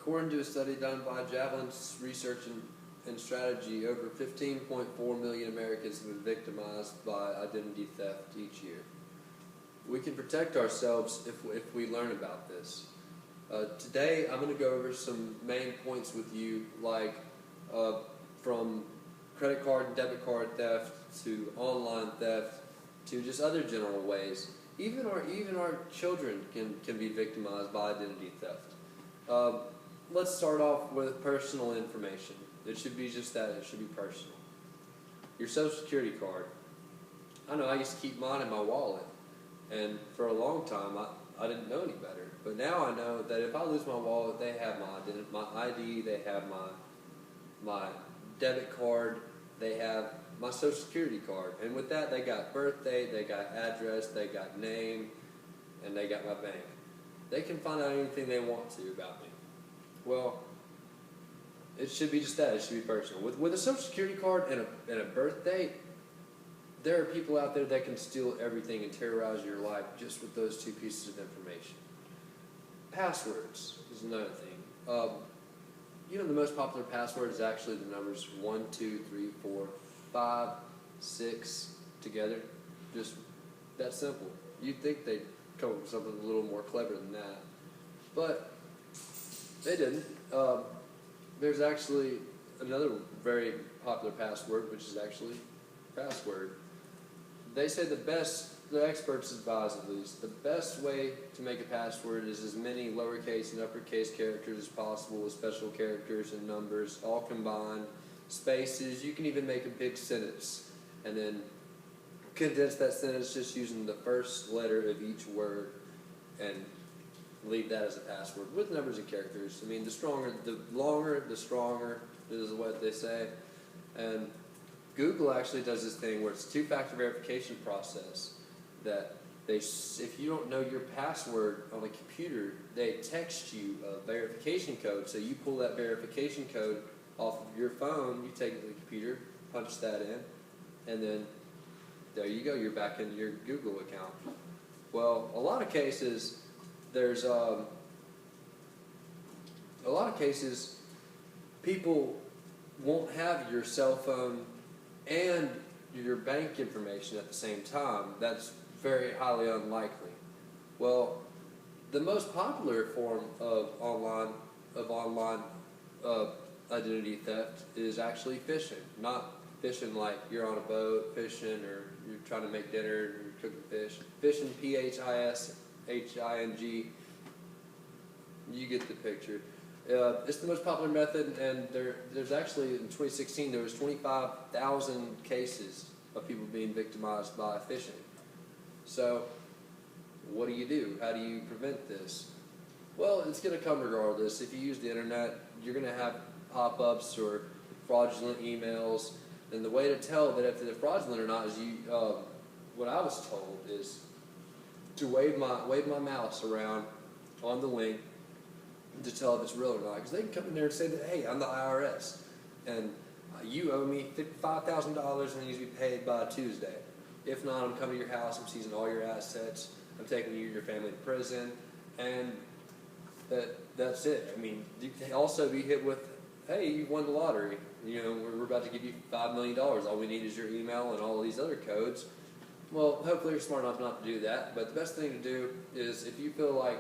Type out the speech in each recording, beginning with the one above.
According to a study done by Javelin Research and Strategy, over 15.4 million Americans have been victimized by identity theft each year. We can protect ourselves if we learn about this. Today, I'm going to go over some main points with you, like from credit card and debit card theft to online theft to just other general ways. Even our children can be victimized by identity theft. Let's start off with personal information. It should be just that. It should be personal. Your Social Security card. I know I used to keep mine in my wallet, and for a long time I didn't know any better. But now I know that if I lose my wallet, they have my ID, they have my debit card, they have my Social Security card. And with that, they got birthday, they got address, they got name, and they got my bank. They can find out anything they want to about me. Well, it should be just that. It should be personal. With a Social Security card and a birth date, there are people out there that can steal everything and terrorize your life just with those two pieces of information. Passwords is another thing. You know, the most popular password is actually the numbers 1, 2, 3, 4, 5, 6 together. Just that simple. You'd think they'd come up with something a little more clever than that, but they didn't. There's actually another very popular password, which is actually password. They say the experts advise at least, the best way to make a password is as many lowercase and uppercase characters as possible with special characters and numbers all combined, spaces. You can even make a big sentence and then condense that sentence just using the first letter of each word and leave that as a password with numbers and characters. I mean, the longer, the stronger is what they say. And Google actually does this thing where it's a two-factor verification process that if you don't know your password on a computer, they text you a verification code. So you pull that verification code off of your phone, you take it to the computer, punch that in, and then there you go, you're back into your Google account. Well, a lot of cases, people won't have your cell phone and your bank information at the same time. That's very highly unlikely. Well, the most popular form of online identity theft is actually phishing. Not phishing like you're on a boat fishing or you're trying to make dinner and you're cooking fish. Phishing, P-H-I-S-H-I-N-G. You get the picture. It's the most popular method, and there's actually, in 2016, there was 25,000 cases of people being victimized by phishing. So, what do? How do you prevent this? Well, it's going to come regardless. If you use the internet, you're going to have pop-ups or fraudulent emails, and the way to tell that if they're fraudulent or not is what I was told is to wave my mouse around on the link to tell if it's real or not, because they can come in there and say that, hey, I'm the IRS, and you owe me $5,000 and it needs to be paid by Tuesday. If not, I'm coming to your house, I'm seizing all your assets, I'm taking you and your family to prison, and that's it. I mean, you can also be hit with, hey, you won the lottery. You know, we're about to give you $5 million. All we need is your email and all of these other codes. Well, hopefully you're smart enough not to do that, but the best thing to do is if you feel like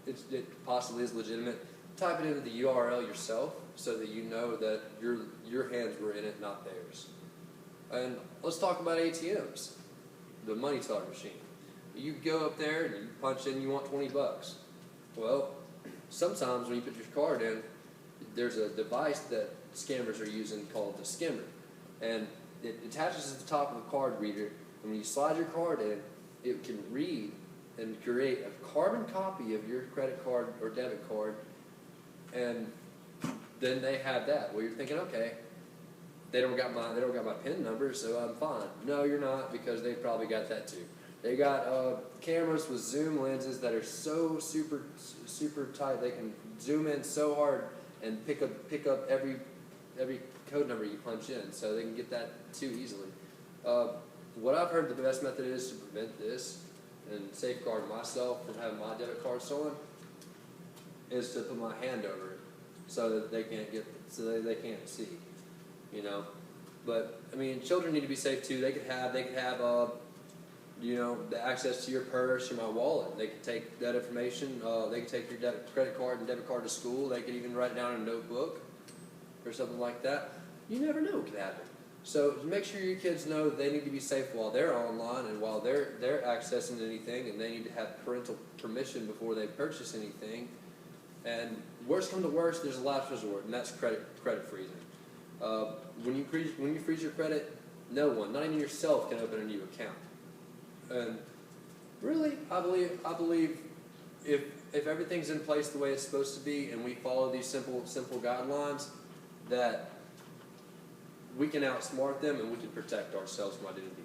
it possibly is legitimate, type it into the URL yourself so that you know that your hands were in it, not theirs. And let's talk about ATMs, the money teller machine. You go up there and you punch in, you want $20. Well, sometimes when you put your card in, there's a device that scammers are using called the skimmer, and it attaches to the top of the card reader, and when you slide your card in, it can read and create a carbon copy of your credit card or debit card, and then they have that. Well, you're thinking, okay, they don't got my PIN number, so I'm fine. No, you're not, because they probably got that too. They got cameras with zoom lenses that are so super tight. They can zoom in so hard and pick up every code number you punch in, so they can get that too easily. What I've heard the best method is to prevent this and safeguard myself from having my debit card stolen is to put my hand over it. so that they can't see, you know. But I mean, children need to be safe too. They could have you know, the access to your purse or my wallet. They could take that information. They could take your credit card and debit card to school. They could even write it down in a notebook or something like that. You never know what could happen. So make sure your kids know they need to be safe while they're online and while they're accessing anything, and they need to have parental permission before they purchase anything. And worst come to worst, there's a last resort, and that's credit freezing. When you freeze your credit, no one, not even yourself, can open a new account. And really, I believe if everything's in place the way it's supposed to be, and we follow these simple guidelines, that we can outsmart them and we can protect ourselves from identity